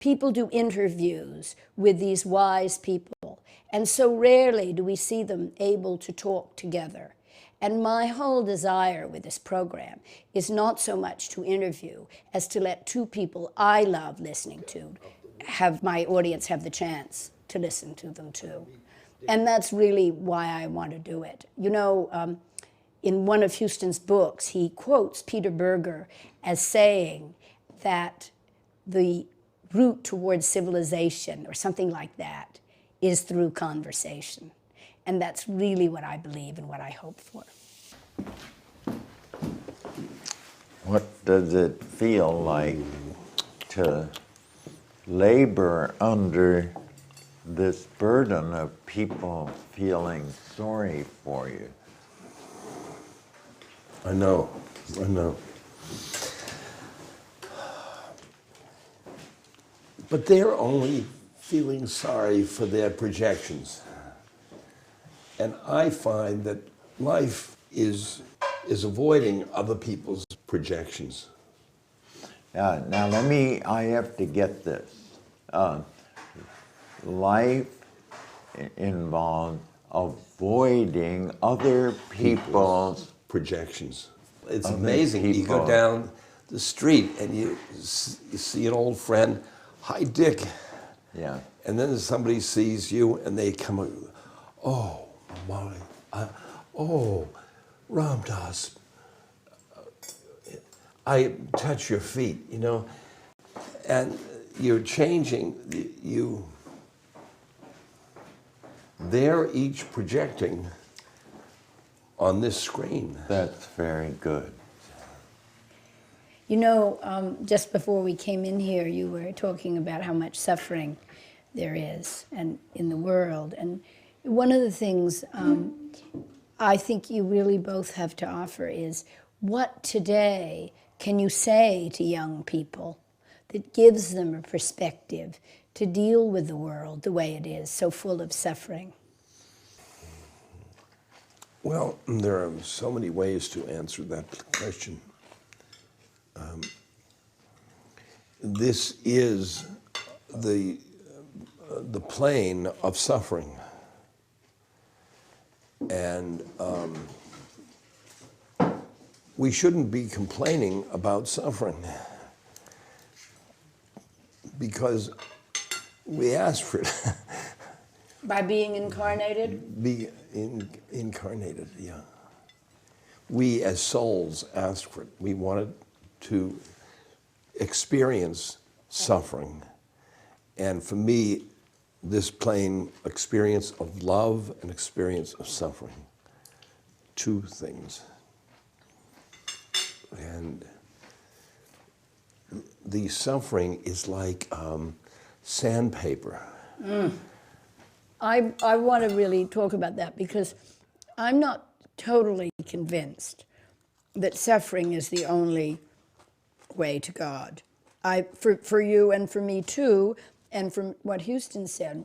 people do interviews with these wise people, and so rarely do we see them able to talk together. And my whole desire with this program is not so much to interview as to let two people I love listening to have my audience have the chance to listen to them too. And that's really why I want to do it. You know, in one of Huston's books, he quotes Peter Berger as saying that the route towards civilization, or something like that, is through conversation. And that's really what I believe and what I hope for. What does it feel like to labor under this burden of people feeling sorry for you? I know. But they're only feeling sorry for their projections. And I find that life is avoiding other people's projections. Now I have to get this. Life involves avoiding other people's projections. It's amazing. You go down the street and you see an old friend, "Hi, Dick." Yeah. And then somebody sees you and they come, "Oh, my, oh, Ram Dass, I touch your feet," you know, and you're changing. They're each projecting on this screen. That's very good. You know, just before we came in here, you were talking about how much suffering there is and in the world. And one of the things I think you really both have to offer is, what today can you say to young people that gives them a perspective to deal with the world the way it is, so full of suffering? Well, there are so many ways to answer that question. This is the plane of suffering. And we shouldn't be complaining about suffering because we asked for it. By being incarnated? Incarnated, yeah. We as souls asked for it. We wanted to experience suffering. And for me, this plain experience of love and experience of suffering, two things. And the suffering is like sandpaper. I want to really talk about that because I'm not totally convinced that suffering is the only way to God. For you and for me too, and from what Huston said,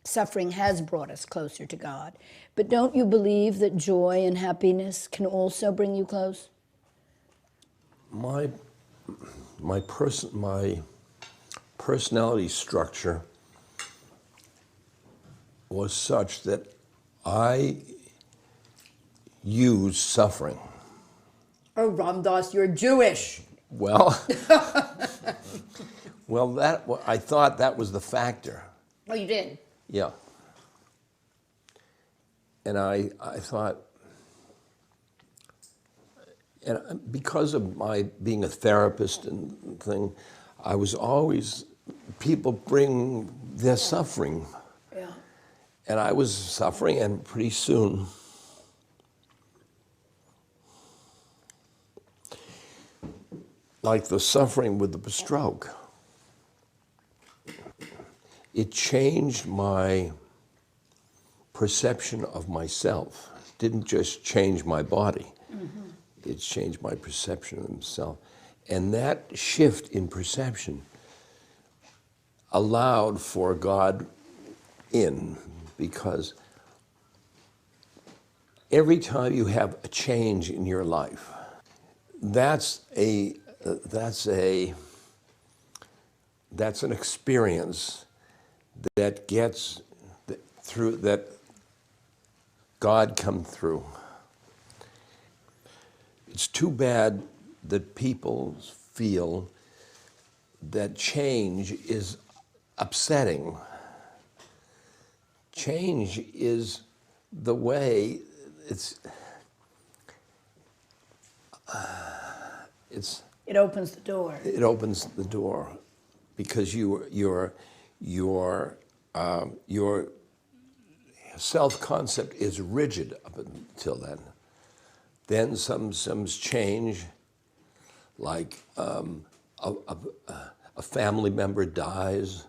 suffering has brought us closer to God. But don't you believe that joy and happiness can also bring you close? My personality structure was such that I use suffering. Oh, Ram Dass, you're Jewish. Well, I thought that was the factor. Oh, you did? Yeah. And I thought, and because of my being a therapist and thing, I was always, people bring their suffering. Yeah. And I was suffering, and pretty soon, like the suffering with the stroke, it changed my perception of myself. It didn't just change my body. Mm-hmm. It changed my perception of myself. And that shift in perception allowed for God in, because every time you have a change in your life, that's a that's an experience that gets through, that God come through. It's too bad that people feel that change is upsetting. Change is the way, It opens the door. it opens the door, because your self-concept is rigid up until then. Then some change, like a family member dies,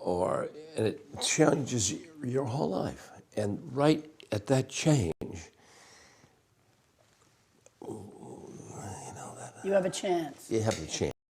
and it changes your whole life. And right at that change, You have a chance. you have a chance.